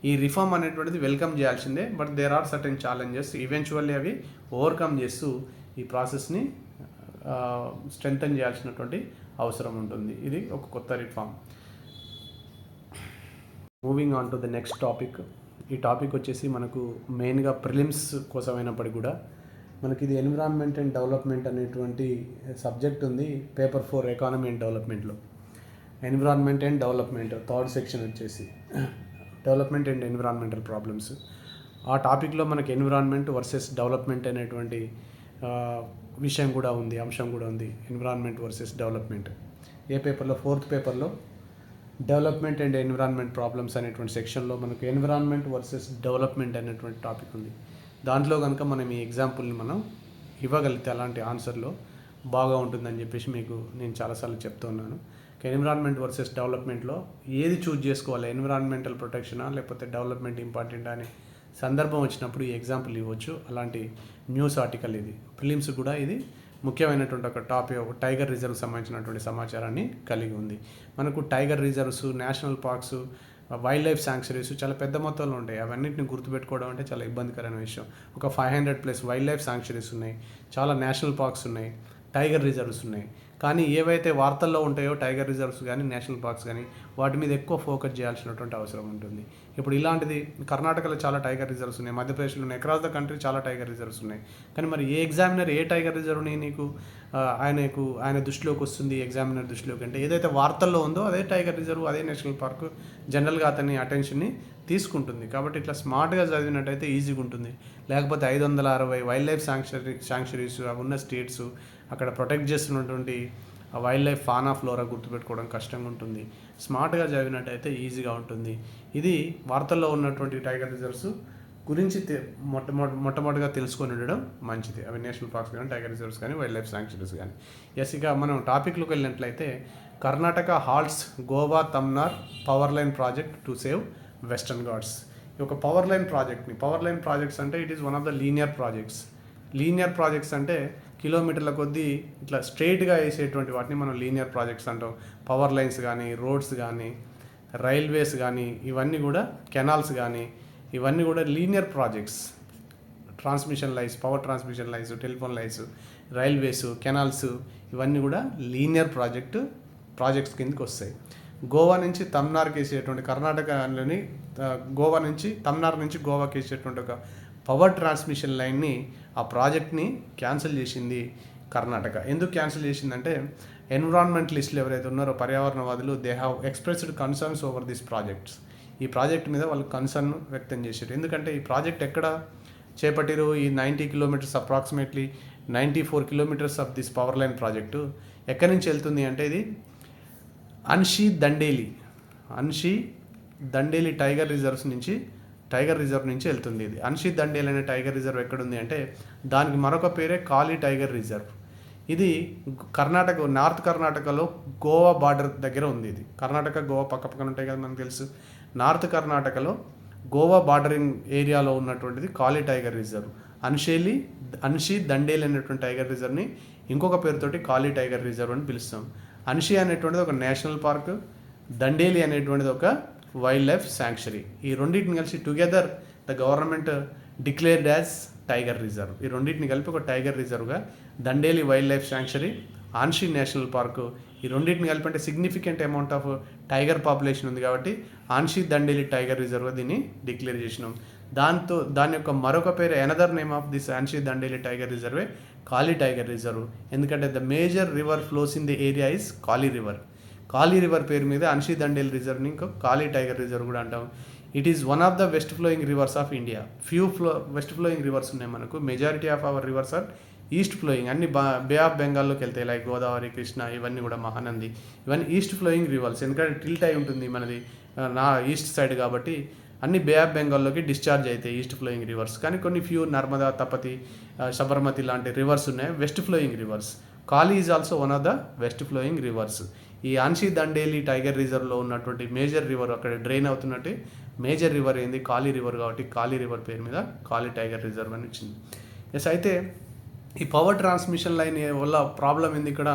ఈ రిఫార్మ్ అనేటువంటిది వెల్కమ్ చేయాల్సిందే. But there are certain challenges. Eventually అవి ఓవర్కమ్ చేస్తూ ఈ ప్రాసెస్ని స్ట్రెంథన్ చేయాల్సినటువంటి అవసరం ఉంటుంది. ఇది ఒక కొత్త reform. Moving on to the next topic. ఈ టాపిక్ వచ్చేసి మనకు మెయిన్గా ప్రిలిమ్స్ కోసమైనప్పటికీ కూడా మనకి ఇది ఎన్విరాన్మెంట్ అండ్ డెవలప్మెంట్ అనేటువంటి సబ్జెక్ట్ ఉంది పేపర్ 4 ఎకానమీ అండ్ డెవలప్మెంట్లో. Environment and development third section వచ్చేసి డెవలప్మెంట్ అండ్ ఎన్విరాన్మెంటల్ ప్రాబ్లమ్స్. ఆ టాపిక్లో మనకి ఎన్విరాన్మెంట్ వర్సెస్ డెవలప్మెంట్ అనేటువంటి విషయం కూడా ఉంది, అంశం కూడా ఉంది. ఎన్విరాన్మెంట్ వర్సెస్ డెవలప్మెంట్ ఏ పేపర్లో? 4th పేపర్లో డెవలప్మెంట్ అండ్ ఎన్విరాన్మెంట్ ప్రాబ్లమ్స్ అనేటువంటి సెక్షన్లో మనకు ఎన్విరాన్మెంట్ వర్సెస్ డెవలప్మెంట్ అనేటువంటి టాపిక్ ఉంది. దాంట్లో కనుక మనం ఈ ఎగ్జాంపుల్ని మనం ఇవ్వగలిగితే అలాంటి ఆన్సర్లో బాగా ఉంటుందని చెప్పేసి మీకు నేను చాలాసార్లు చెప్తున్నాను. ఎన్విరాన్మెంట్ వర్సెస్ డెవలప్మెంట్లో ఏది చూజ్ చేసుకోవాలి, ఎన్విరాన్మెంటల్ ప్రొటెక్షనా లేకపోతే డెవలప్మెంట్ ఇంపార్టెంట్ అనే సందర్భం వచ్చినప్పుడు ఈ ఎగ్జాంపుల్ ఇవ్వచ్చు. అలాంటి న్యూస్ ఆర్టికల్ ఇది. ఫిలిమ్స్ కూడా ఇది ముఖ్యమైనటువంటి ఒక టైగర్ రిజర్వ్ సంబంధించినటువంటి సమాచారాన్ని కలిగి ఉంది. మనకు tiger reserves, national parks, wild life sanctuaries చాలా పెద్ద మొత్తంలో ఉంటాయి. అవన్నింటిని గుర్తుపెట్టుకోవడం అంటే చాలా ఇబ్బందికరమైన విషయం. ఒక 500+ వైల్డ్ లైఫ్ శాంక్చురీస్ ఉన్నాయి, చాలా నేషనల్ పార్క్స్ ఉన్నాయి, టైగర్ రిజర్వ్స్ ఉన్నాయి. కానీ ఏవైతే వార్తల్లో ఉంటాయో టైగర్ రిజర్వ్స్ కానీ నేషనల్ పార్క్స్ కానీ వాటి మీద ఎక్కువ ఫోకస్ చేయాల్సినటువంటి అవసరం ఉంటుంది. ఇప్పుడు ఇలాంటిది కర్ణాటకలో చాలా టైగర్ రిజర్వ్స్ ఉన్నాయి, మధ్యప్రదేశ్లో ఉన్నాయి, అక్రాస్ ద కంట్రీ చాలా టైగర్ రిజర్వ్స్ ఉన్నాయి. కానీ మరి ఏ ఎగ్జామినర్ ఏ టైగర్ రిజర్వ్ని ఆయన దృష్టిలోకి వస్తుంది, ఎగ్జామినర్ దృష్టిలోకి అంటే ఏదైతే వార్తల్లో ఉందో అదే టైగర్ రిజర్వ్, అదే నేషనల్ పార్క్ జనరల్గా అతని అటెన్షన్ని తీసుకుంటుంది. కాబట్టి ఇట్లా స్మార్ట్గా చదివినట్టయితే ఈజీగా ఉంటుంది. లేకపోతే 560 వైల్డ్ లైఫ్ శాంక్చురీస్ అవి ఉన్న స్టేట్స్, అక్కడ ప్రొటెక్ట్ చేస్తున్నటువంటి వైల్డ్ లైఫ్ ఫానా ఫ్లోరా గుర్తుపెట్టుకోవడం కష్టంగా ఉంటుంది. స్మార్ట్గా చదివినట్టయితే ఈజీగా ఉంటుంది. ఇది వార్తల్లో ఉన్నటువంటి టైగర్ రిజర్వ్స్ గురించి మొట్టమొదటిగా తెలుసుకొని ఉండడం మంచిది. అవి నేషనల్ పార్క్స్ కానీ టైగర్ రిజర్వ్స్ కానీ వైల్డ్ లైఫ్ శాంక్చురీస్ కానీ. ఎస్, ఇక మనం టాపిక్లోకి వెళ్ళినట్లయితే Karnataka halts Goa Tamnar power line project to save Western Ghats. ఈ ఒక పవర్ లైన్ ప్రాజెక్ట్స్ అంటే it is one of the linear projects అంటే కిలోమీటర్ల కొద్దీ ఇట్లా స్ట్రైట్గా వేసేటువంటి వాటిని మనం లీనియర్ ప్రాజెక్ట్స్ అంటాం. పవర్ లైన్స్ కానీ, రోడ్స్ కానీ, రైల్వేస్ కానీ, ఇవన్నీ కూడా కెనాల్స్ కానీ, ఇవన్నీ కూడా linear projects. Transmission lines, power transmission lines, telephone lines, railways, canals ఇవన్నీ కూడా లీనియర్ ప్రాజెక్ట్స్ కిందకి వస్తాయి. గోవా నుంచి తమ్నార్కి వేసేటువంటి కర్ణాటకలోని గోవా నుంచి తమ్నార్ నుంచి గోవాకి వేసేటువంటి ఒక పవర్ ట్రాన్స్మిషన్ లైన్ని, ఆ ప్రాజెక్ట్ని క్యాన్సిల్ చేసింది కర్ణాటక. ఎందుకు క్యాన్సిల్ చేసిందంటే ఎన్విరాన్మెంటలిస్టులు ఎవరైతే ఉన్నారో పర్యావరణవాదులు, they have expressed concerns over this projects. ఈ ప్రాజెక్ట్ మీద వాళ్ళు కన్సర్న్ వ్యక్తం చేశారు. ఎందుకంటే ఈ ప్రాజెక్ట్ ఎక్కడ చేపట్టారు? ఈ 90 kilometres, approximately 94 kilometres of this power line project ఎక్కడి నుంచి వెళ్తుంది అంటే ఇది అన్షి దండేలి టైగర్ రిజర్వ్ నుంచి వెళ్తుంది. ఇది అన్షి దండేలి అనే టైగర్ రిజర్వ్ ఎక్కడుంది అంటే దానికి మరొక పేరే కాళీ టైగర్ రిజర్వ్. ఇది నార్త్ కర్ణాటకలో గోవా బార్డర్ దగ్గర ఉంది. ఇది కర్ణాటక గోవా పక్కన ఉంటాయి కదా మనకు తెలుసు. నార్త్ కర్ణాటకలో గోవా బార్డరింగ్ ఏరియాలో ఉన్నటువంటిది కాళీ టైగర్ రిజర్వ్. అన్షి దండేలి అనేటువంటి టైగర్ రిజర్వ్ని ఇంకొక పేరుతోటి కాళీ టైగర్ రిజర్వ్ అని పిలుస్తాం. అన్షి అనేటువంటిది ఒక నేషనల్ పార్క్, దండేలి అనేటువంటిది ఒక వైల్డ్ లైఫ్ శాంక్చురీ. ఈ రెండింటిని కలిసి together the government declared as tiger reserve. ఈ రెండింటిని కలిపి ఒక టైగర్ రిజర్వ్గా Dandeli wild life sanctuary, Anshi national park, ఈ రెండింటిని కలిపి అంటే significant amount of tiger population ఉంది కాబట్టి ఆన్షీ దండేలి టైగర్ రిజర్వ్గా దీన్ని డిక్లేర్ చేసినాం. దాని యొక్క మరొక పేరు, another name of this Anshi Dandeli tiger రిజర్వే కాళీ టైగర్ రిజర్వ్. ఎందుకంటే the major river flows in the area is Kali river. Kali river పేరు మీద ఆన్షీ దండేలి రిజర్వ్ని ఇంకా కాళీ టైగర్ రిజర్వ్ కూడా అంటాం. It is one of the west flowing rivers of India. West flowing rivers ఉన్నాయి మనకు. Majority of our rivers are east flowing. అన్ని bay of బెంగాల్లోకి వెళ్తాయి, like Godavari, Krishna, ఇవన్నీ కూడా మహానంది, ఇవన్నీ ఈస్ట్ ఫ్లోయింగ్ రివర్స్. ఎందుకంటే టిల్ట్ అయి ఉంటుంది మనది నా ఈస్ట్ సైడ్ కాబట్టి అన్ని బే ఆఫ్ బెంగాల్లోకి డిశ్చార్జ్ అవుతాయి ఈస్ట్ ఫ్లోయింగ్ రివర్స్. కానీ కొన్ని ఫ్యూ నర్మదా, తపతి, సబర్మతి లాంటి రివర్స్ ఉన్నాయి west flowing reverse. Kali is also one of the west flowing reverse. ఈ ఆన్షీ దండేలి టైగర్ రిజర్వ్లో ఉన్నటువంటి మేజర్ రివర్, అక్కడ డ్రైన్ అవుతున్నట్టు మేజర్ రివర్ ఏంది కాళీ రివర్ కాబట్టి కాళీ రివర్ పేరు మీద కాళీ టైగర్ రిజర్వ్ అని వచ్చింది. ఎస్, అయితే ఈ పవర్ ట్రాన్స్మిషన్ లైన్ వల్ల ప్రాబ్లం ఏంది, ఇక్కడ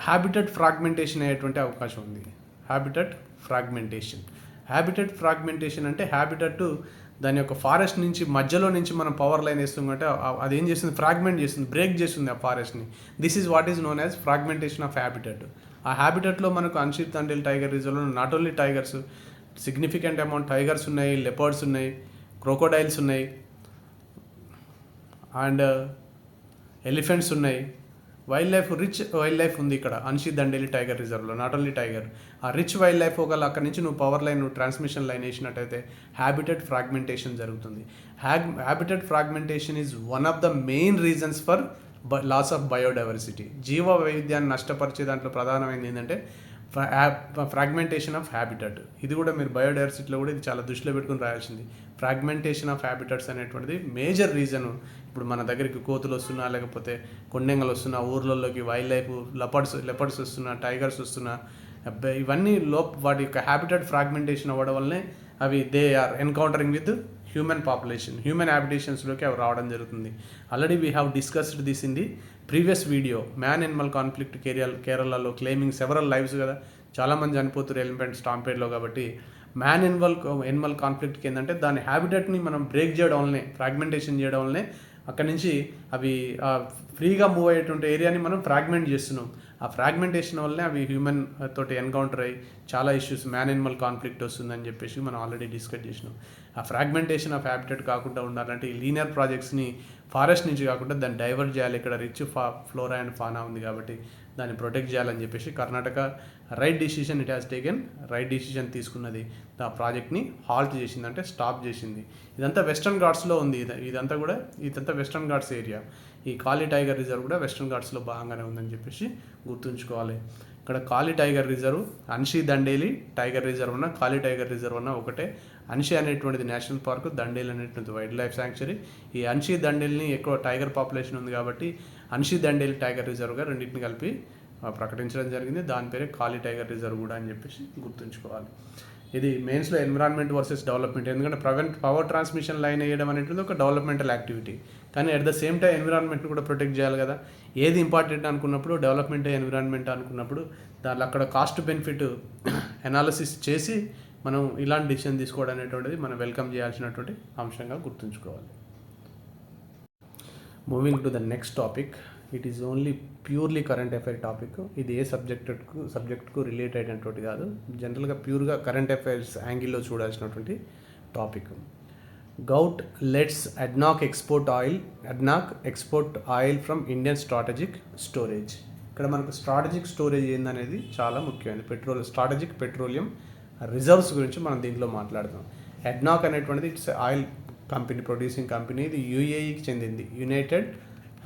హ్యాబిటెట్ ఫ్రాగ్మెంటేషన్ అయ్యేటువంటి అవకాశం ఉంది. హ్యాబిటెట్ ఫ్రాగ్మెంటేషన్ అంటే హ్యాబిటెట్ దాని యొక్క ఫారెస్ట్ నుంచి మధ్యలో నుంచి మనం పవర్ లైన్ వేస్తాం అంటే అది ఏం చేస్తుంది, ఫ్రాగ్మెంట్ చేస్తుంది, బ్రేక్ చేస్తుంది ఆ ఫారెస్ట్ని. This is what is known as fragmentation of habitat. ఆ హ్యాబిటెట్లో మనకు ఆన్షీ దండేలి టైగర్ రిజర్వ్లో not only tigers, significant amount tigers ఉన్నాయి, లెపర్డ్స్ ఉన్నాయి, క్రోకోడైల్స్ ఉన్నాయి, అండ్ ఎలిఫెంట్స్ ఉన్నాయి. రిచ్ వైల్డ్ లైఫ్ ఉంది ఇక్కడ ఆన్షీ దండేలి టైగర్ రిజర్వ్లో. నాట్ ఓన్లీ టైగర్, ఆ రిచ్ వైల్డ్ లైఫ్ ఒకవేళ అక్కడ నుంచి నువ్వు పవర్ లైన్, ట్రాన్స్మిషన్ లైన్ వేసినట్టయితే హ్యాబిటెట్ ఫ్రాగ్మెంటేషన్ జరుగుతుంది. Habitat fragmentation is one of the main reasons for loss of biodiversity. జీవ వైవిధ్యాన్ని నష్టపరిచే దాంట్లో ప్రధానమైనది ఏంటంటే ఫ్రాగ్మెంటేషన్ ఆఫ్ హ్యాబిటెట్. ఇది కూడా మీరు బయోడైవర్సిటీలో కూడా ఇది చాలా దృష్టిలో పెట్టుకుని రాయాల్సింది. ఫ్రాగ్మెంటేషన్ ఆఫ్ హ్యాబిటెట్స్ అనేటువంటిది మేజర్ రీజను. ఇప్పుడు మన దగ్గరికి కోతులు వస్తున్నా, లేకపోతే కొండెంగలు వస్తున్నా, ఊర్లలోకి వైల్డ్ లైఫ్ లెపర్డ్స్ వస్తున్నా, టైగర్స్ వస్తున్నా, ఇవన్నీ వాటి యొక్క హ్యాబిటెట్ ఫ్రాగ్మెంటేషన్ అవ్వడం వల్లనే అవి they are encountering with human population, human హ్యాబిటేషన్స్లోకి అవి రావడం జరుగుతుంది. Already we have discussed this in the previous video. Man animal conflict కేరళలో క్లెయిమింగ్ సెవరల్ లైవ్స్ కదా, చాలామంది చనిపోతారు ఎలిఫెంట్ స్టాంపేడ్లో. కాబట్టి మ్యాన్ ఎనిమల్ కాన్ఫ్లిక్ట్కి ఏంటంటే దాని హ్యాబిటెట్ని మనం బ్రేక్ చేయడం వల్లనే, ఫ్రాగ్మెంటేషన్ చేయడం వల్లనే అక్కడి నుంచి అవి ఫ్రీగా మూవ్ అయ్యేటువంటి ఏరియాని మనం ఫ్రాగ్మెంట్ చేస్తున్నాం. ఆ ఫ్రాగ్మెంటేషన్ వల్లనే అవి హ్యూమన్ తోటి ఎన్కౌంటర్ అయ్యి చాలా ఇష్యూస్, మ్యాన్ ఎనిమల్ కాన్ఫ్లిక్ట్ వస్తుందని చెప్పేసి మనం ఆల్రెడీ డిస్కస్ చేసినాం. ఆ ఫ్రాగ్మెంటేషన్ ఆఫ్ హ్యాబిటెట్ కాకుండా ఉండాలంటే ఈ లీనియర్ ప్రాజెక్ట్స్ని ఫారెస్ట్ నుంచి కాకుండా దాన్ని డైవర్ట్ చేయాలి. ఇక్కడ రిచ్ ఫ్లోరా అండ్ ఫానా ఉంది కాబట్టి దాన్ని ప్రొటెక్ట్ చేయాలని చెప్పేసి కర్ణాటక రైట్ డిసిషన్ తీసుకున్నది. ఆ ప్రాజెక్ట్ని హాల్ట్ చేసింది, అంటే స్టాప్ చేసింది. ఇదంతా వెస్టర్న్ ఘాట్స్లో ఉంది. ఇదంతా వెస్టర్న్ ఘాట్స్ ఏరియా. ఈ కాళీ టైగర్ రిజర్వ్ కూడా వెస్టర్న్ ఘాట్స్లో భాగంగానే ఉందని చెప్పేసి గుర్తుంచుకోవాలి. ఇక్కడ Kali tiger reserve, Anshi Dandeli tiger reserve ఉన్న, కాళీ టైగర్ రిజర్వ్ ఉన్న ఒకటే. ఆన్షీ అనేటువంటిది నేషనల్ పార్క్, దండేలి అనేటువంటిది వైల్డ్ లైఫ్ శాంక్చురీ. ఈ ఆన్షీ దండేలిని ఎక్కువ టైగర్ పాపులేషన్ ఉంది కాబట్టి ఆన్షీ దండేలి టైగర్ రిజర్వ్గా రెండింటిని కలిపి ప్రకటించడం జరిగింది. దాని పేరే కాళీ టైగర్ రిజర్వ్ కూడా అని చెప్పేసి గుర్తుంచుకోవాలి. ఇది మెయిన్స్లో ఎన్విరాన్మెంట్ వర్సెస్ డెవలప్మెంట్. ఎందుకంటే పవర్ ట్రాన్స్మిషన్ లైన్ వేయడం అనేటువంటి ఒక డెవలప్మెంటల్ యాక్టివిటీ, కానీ అట్ ద సేమ్ టైం ఎన్విరాన్మెంట్ని కూడా ప్రొటెక్ట్ చేయాలి కదా. ఏది ఇంపార్టెంట్ అనుకున్నప్పుడు, డెవలప్మెంట్ ఎన్విరాన్మెంట్ అనుకున్నప్పుడు దాంట్లో అక్కడ కాస్ట్ బెనిఫిట్ అనాలిసిస్ చేసి మనం ఇలాంటి డిసిషన్ తీసుకోవడం అనేటువంటిది మనం వెల్కమ్ చేయాల్సినటువంటి అంశంగా గుర్తుంచుకోవాలి. Moving to the next topic, it is only purely current affair topic. ఇది ఏ సబ్జెక్ట్కు రిలేట్ అయినటువంటి కాదు, జనరల్గా ప్యూర్గా కరెంట్ అఫైర్స్ యాంగిల్లో చూడాల్సినటువంటి topic. Government lets ADNOC export oil from Indian strategic storage. ఇక్కడ మనకు స్ట్రాటజిక్ స్టోరేజ్ ఏందనేది చాలా ముఖ్యమైనది. స్ట్రాటజిక్ పెట్రోలియం రిజర్వ్స్ గురించి మనం దీంట్లో మాట్లాడుతాం. అడ్నాక్ అనేటువంటిది it's oil company, producing company. ఇది యూఏఈకి చెందింది, యునైటెడ్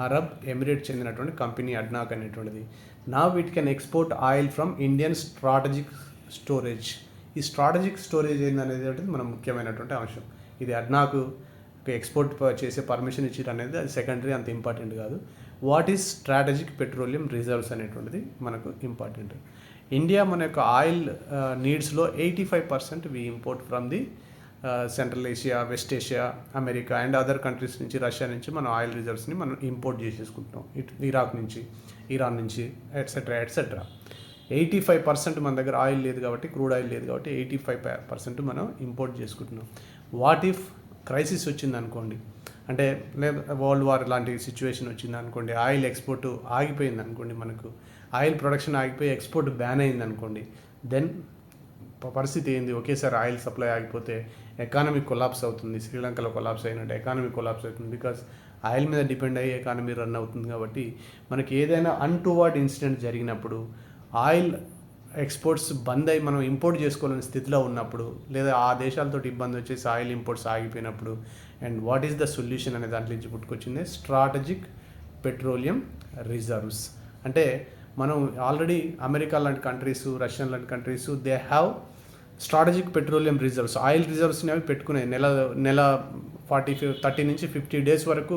అరబ్ ఎమిరేట్స్ చెందినటువంటి కంపెనీ అడ్నాక్ అనేటువంటిది. Now it can export oil from Indian strategic storage. ఈ స్ట్రాటజిక్ స్టోరేజ్ ఏందనేది మనం ముఖ్యమైనటువంటి అంశం. ఇది అడ్నాక్ ఎక్స్పోర్ట్ చేసే పర్మిషన్ ఇచ్చారు అనేది అది సెకండరీ, అంత ఇంపార్టెంట్ కాదు. What is strategic petroleum reserves అనేటువంటిది మనకు ఇంపార్టెంట్. ఇండియా మన యొక్క ఆయిల్ నీడ్స్లో 85% we import from the central Asia, west Asia, America and other countries నుంచి, రష్యా నుంచి మనం ఆయిల్ రిజర్వ్స్ని మనం ఇంపోర్ట్ చేసేసుకుంటున్నాం. ఇరాక్ నుంచి, ఇరాన్ నుంచి, ఎట్సెట్రా. 85% మన దగ్గర ఆయిల్ లేదు కాబట్టి, క్రూడ్ ఆయిల్ లేదు కాబట్టి 85% మనం ఇంపోర్ట్ చేసుకుంటున్నాం. వాట్ ఇఫ్ క్రైసిస్ వచ్చింది అనుకోండి, అంటే వరల్డ్ వార్ లాంటి సిచ్యువేషన్ వచ్చింది అనుకోండి, ఆయిల్ ఎక్స్పోర్ట్ ఆగిపోయింది అనుకోండి, మనకు ఆయిల్ ప్రొడక్షన్ ఆగిపోయి ఎక్స్పోర్ట్ బ్యాన్ అయింది అనుకోండి, దెన్ పరిస్థితి ఏంది? ఒకేసారి ఆయిల్ సప్లై ఆగిపోతే ఎకానమీ కొలాప్స్ అవుతుంది. శ్రీలంకలో కొలాప్స్ అయినట్టు ఎకానమీ కొలాప్స్ అవుతుంది. బికాస్ ఆయిల్ మీద డిపెండ్ అయ్యి ఎకానమీ రన్ అవుతుంది. కాబట్టి మనకి ఏదైనా అన్టువర్డ్ ఇన్సిడెంట్ జరిగినప్పుడు, ఆయిల్ ఎక్స్పోర్ట్స్ బంద్ అయ్యి మనం ఇంపోర్ట్ చేసుకోవాలని స్థితిలో ఉన్నప్పుడు, లేదా ఆ దేశాలతో ఇబ్బంది వచ్చేసి ఆయిల్ ఇంపోర్ట్స్ ఆగిపోయినప్పుడు, and what is the solution అనే దాంట్లో నుంచి పుట్టుకొచ్చింది స్ట్రాటజిక్ పెట్రోలియం రిజర్వ్స్. అంటే మనం ఆల్రెడీ అమెరికా లాంటి కంట్రీస్, రష్యా లాంటి countries, they have strategic petroleum reserves, oil రిజర్వ్స్ని అవి పెట్టుకునే నెల 30 నుంచి 50 డేస్ వరకు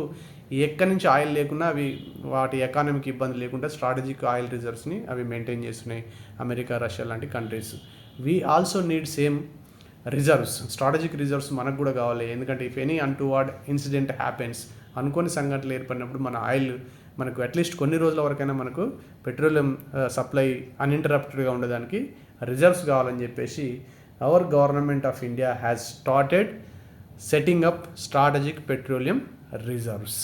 ఎక్కడి నుంచి ఆయిల్ లేకున్నా అవి వాటి ఎకానమీకి ఇబ్బంది లేకుండా స్ట్రాటజిక్ ఆయిల్ రిజర్వ్స్ని అవి మెయింటైన్ చేస్తున్నాయి అమెరికా, రష్యా లాంటి countries. We also need same reserves, strategic reserves మనకు కూడా కావాలి. ఎందుకంటే if any untoward incident happens, అనుకోని సంఘటనలు ఏర్పడినప్పుడు మన ఆయిల్ మనకు అట్లీస్ట్ కొన్ని రోజుల వరకైనా మనకు పెట్రోలియం సప్లై అన్ఇంటరప్టెడ్గా ఉండడానికి రిజర్వ్స్ కావాలని చెప్పేసి our government of India has started setting up strategic petroleum reserves.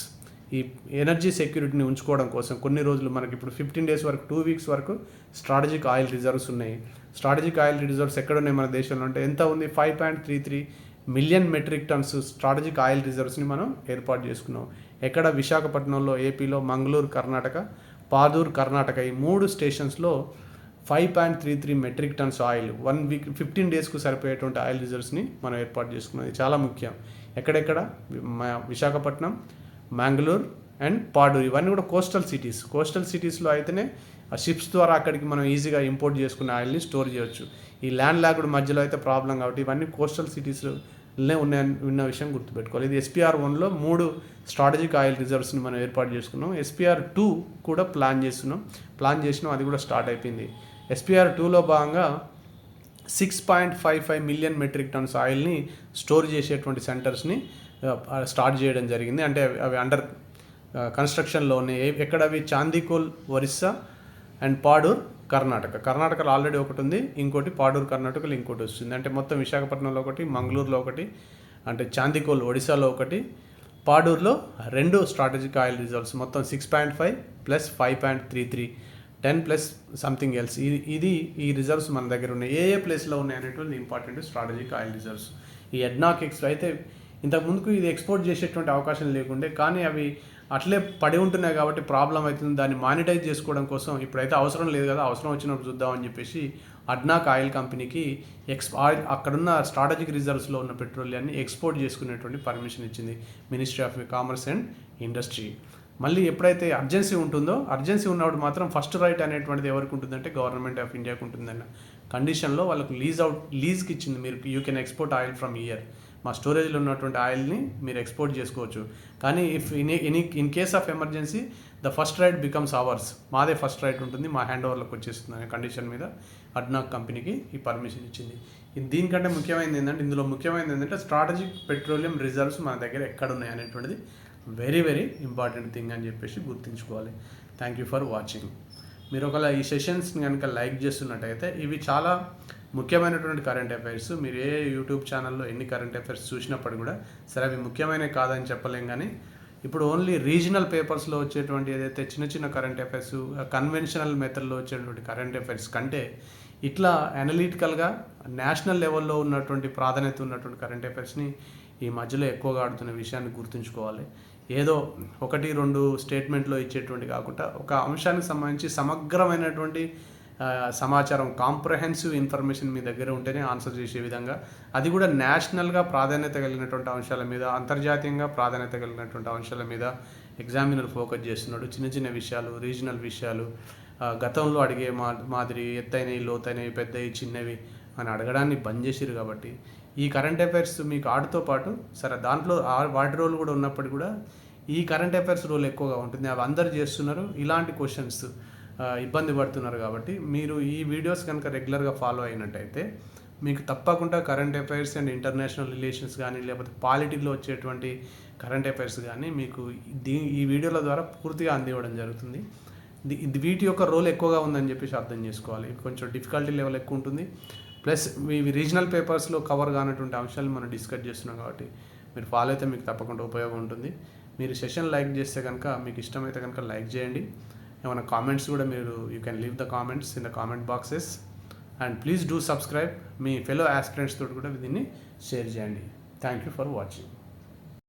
ఈ ఎనర్జీ సెక్యూరిటీని ఉంచుకోవడం కోసం కొన్ని రోజులు మనకి ఇప్పుడు 15 డేస్ వరకు, 2 వీక్స్ వరకు స్ట్రాటజిక్ ఆయిల్ రిజర్వ్స్ ఉన్నాయి. స్ట్రాటజిక్ ఆయిల్ రిజర్వ్స్ ఎక్కడ ఉన్నాయి మన దేశంలో అంటే ఎంత ఉంది? 5.33 million metric tons strategic oil రిజర్వ్స్ని మనం ఏర్పాటు చేసుకున్నాం. ఎక్కడ? విశాఖపట్నంలో, ఏపీలో, మంగళూరు కర్ణాటక, పాదూర్ కర్ణాటక, ఈ 3 స్టేషన్స్లో 5.33 మెట్రిక్ టన్స్ ఆయిల్ 1 వీక్ 15 డేస్కు సరిపోయేటువంటి ఆయిల్ రిజర్వ్స్ని మనం ఏర్పాటు చేసుకున్నాం. ఇది చాలా ముఖ్యం. ఎక్కడెక్కడ? విశాఖపట్నం, మ్యాంగ్లూర్ అండ్ పాడూర్, ఇవన్నీ కూడా కోస్టల్ సిటీస్లో అయితేనే ఆ షిప్స్ ద్వారా అక్కడికి మనం ఈజీగా ఇంపోర్ట్ చేసుకునే ఆయిల్ని స్టోర్ చేయొచ్చు. ఈ ల్యాండ్ లాక్డ్ మధ్యలో అయితే ప్రాబ్లం. కాబట్టి ఇవన్నీ కోస్టల్ సిటీస్లోనే ఉన్న విషయం గుర్తుపెట్టుకోవాలి. ఇది SPR1లో 3 స్ట్రాటజిక్ ఆయిల్ రిజర్వ్స్ని మనం ఏర్పాటు చేసుకున్నాం. SPR2 కూడా ప్లాన్ చేసినాం, అది కూడా స్టార్ట్ అయిపోయింది. SPR2లో భాగంగా 6.55 మిలియన్ మెట్రిక్ టన్స్ ఆయిల్ని స్టోర్ చేసేటువంటి సెంటర్స్ని స్టార్ట్ చేయడం జరిగింది. అంటే అవి అండర్ కన్స్ట్రక్షన్లో ఉన్నాయి. ఎక్కడ అవి? చాందీకోల్, ఒరిస్సా అండ్ పాడూర్ కర్ణాటకలో ఆల్రెడీ ఒకటి ఉంది, ఇంకోటి పాడూర్ కర్ణాటకలో ఇంకోటి వస్తుంది. అంటే మొత్తం విశాఖపట్నంలో ఒకటి, మంగళూరులో ఒకటి, అంటే చాందీకోల్ ఒడిశాలో ఒకటి, పాడూరులో 2 స్ట్రాటజిక్ ఆయిల్ రిజర్వ్స్, మొత్తం 6.5 ప్లస్ 5.33 10 ప్లస్ సంథింగ్ ఎల్స్. ఈ రిజర్వ్స్ మన దగ్గర ఉన్నాయి. ఏ ప్లేస్లో ఉన్నాయి అనేటువంటి ఇంపార్టెంట్ స్ట్రాటజిక్ ఆయిల్ రిజర్వ్స్. ఈ ఎడ్నాక్ అయితే ఇంతకుముందుకు ఇది ఎక్స్పోర్ట్ చేసేటువంటి అవకాశం లేకుండే, కానీ అవి అట్లే పడి ఉంటున్నాయి కాబట్టి ప్రాబ్లం అవుతుంది. దాన్ని మానిటైజ్ చేసుకోవడం కోసం ఇప్పుడైతే అవసరం లేదు కదా, అవసరం వచ్చినప్పుడు చూద్దామని చెప్పేసి అడ్నాక్ ఆయిల్ కంపెనీకి ఆయిల్ అక్కడున్న స్ట్రాటజిక్ రిజర్వ్స్లో ఉన్న పెట్రోలియాన్ని ఎక్స్పోర్ట్ చేసుకునేటువంటి పర్మిషన్ ఇచ్చింది ministry of commerce and industry. మళ్ళీ ఎప్పుడైతే అర్జెన్సీ ఉంటుందో, అర్జెన్సీ ఉన్నప్పుడు మాత్రం ఫస్ట్ రైట్ అనేటువంటిది ఎవరికి ఉంటుందంటే గవర్నమెంట్ ఆఫ్ ఇండియాకి ఉంటుందన్న కండిషన్లో వాళ్ళకు లీజ్కి ఇచ్చింది. మీరు you can export oil from year, మా స్టోరేజ్లో ఉన్నటువంటి ఆయిల్ని మీరు ఎక్స్పోర్ట్ చేసుకోవచ్చు. కానీ if in case of emergency the first right becomes hours, మాదే ఫస్ట్ రైట్ ఉంటుంది, మా హ్యాండ్ ఓవర్లోకి వచ్చేస్తుంది అనే కండిషన్ మీద అడ్నాక్ కంపెనీకి ఈ పర్మిషన్ ఇచ్చింది. దీనికంటే ముఖ్యమైనది ఏంటంటే, ఇందులో ముఖ్యమైనది ఏంటంటే స్ట్రాటజిక్ పెట్రోలియం రిజర్వ్స్ మన దగ్గర ఎక్కడ ఉన్నాయి అనేటువంటిది వెరీ వెరీ ఇంపార్టెంట్ థింగ్ అని చెప్పేసి గుర్తుంచుకోవాలి. Thank you for watching. మీరు ఒకవేళ ఈ సెషన్స్ని కనుక లైక్ చేస్తున్నట్టయితే, ఇవి చాలా ముఖ్యమైనటువంటి కరెంట్ అఫైర్స్. మీరు ఏ యూట్యూబ్ ఛానల్లో ఎన్ని కరెంట్ అఫైర్స్ చూసినప్పుడు కూడా సరే అవి ముఖ్యమైనవి కాదని చెప్పలేం, కానీ ఇప్పుడు ఓన్లీ రీజనల్ పేపర్స్లో వచ్చేటువంటి ఏదైతే చిన్న కరెంట్ అఫైర్స్, కన్వెన్షనల్ మెథడ్లో వచ్చేటువంటి కరెంట్ అఫైర్స్ కంటే ఇట్లా అనలిటికల్గా నేషనల్ లెవెల్లో ఉన్నటువంటి ప్రాధాన్యత ఉన్నటువంటి కరెంట్ అఫైర్స్ని ఈ మధ్యలో ఎక్కువగా ఆడుతున్న విషయాన్ని గుర్తుంచుకోవాలి. ఏదో 1-2 స్టేట్మెంట్లో ఇచ్చేటువంటి కాకుండా ఒక అంశానికి సంబంధించి సమగ్రమైనటువంటి సమాచారం, కాంప్రహెన్సివ్ ఇన్ఫర్మేషన్ మీ దగ్గర ఉంటేనే ఆన్సర్ చేసే విధంగా, అది కూడా నేషనల్గా ప్రాధాన్యత కలిగినటువంటి అంశాల మీద, అంతర్జాతీయంగా ప్రాధాన్యత కలిగినటువంటి అంశాల మీద ఎగ్జామినర్ ఫోకస్ చేస్తున్నాడు. చిన్న విషయాలు, రీజనల్ విషయాలు, గతంలో అడిగే మాదిరి ఎత్తైనవి, లోతైనవి, పెద్దవి, చిన్నవి అని అడగడాన్ని బంద్ చేసిరు. కాబట్టి ఈ కరెంట్ అఫైర్స్ మీకు ఆటతో పాటు సరే దాంట్లో వాటి రోల్ కూడా ఉన్నప్పటికీ కూడా ఈ కరెంట్ అఫైర్స్ రోల్ ఎక్కువగా ఉంటుంది. అవి అందరు చేస్తున్నారు, ఇలాంటి క్వశ్చన్స్ ఇబ్బంది పడుతున్నారు. కాబట్టి మీరు ఈ వీడియోస్ కనుక రెగ్యులర్గా ఫాలో అయినట్టయితే మీకు తప్పకుండా current affairs and international relations కానీ, లేకపోతే పాలిటిక్లో వచ్చేటువంటి కరెంట్ అఫైర్స్ కానీ మీకు ఈ వీడియోల ద్వారా పూర్తిగా అందివ్వడం జరుగుతుంది. వీటి యొక్క రోల్ ఎక్కువగా ఉందని చెప్పేసి అర్థం చేసుకోవాలి. కొంచెం డిఫికల్టీ లెవెల్ ఎక్కువ ఉంటుంది. ప్లస్ ఇవి రీజనల్ పేపర్స్లో కవర్ కానటువంటి అంశాలు మనం డిస్కస్ చేస్తున్నాం. కాబట్టి మీరు ఫాలో అయితే మీకు తప్పకుండా ఉపయోగం ఉంటుంది. మీరు సెషన్ లైక్ చేస్తే కనుక, మీకు ఇష్టమైతే కనుక లైక్ చేయండి. ఏమైనా కామెంట్స్ కూడా మీరు you can leave the comments in the comment boxes. And please do subscribe. Me fellow aspirants తోటి కూడా దీన్ని షేర్ చేయండి. Thank you for watching.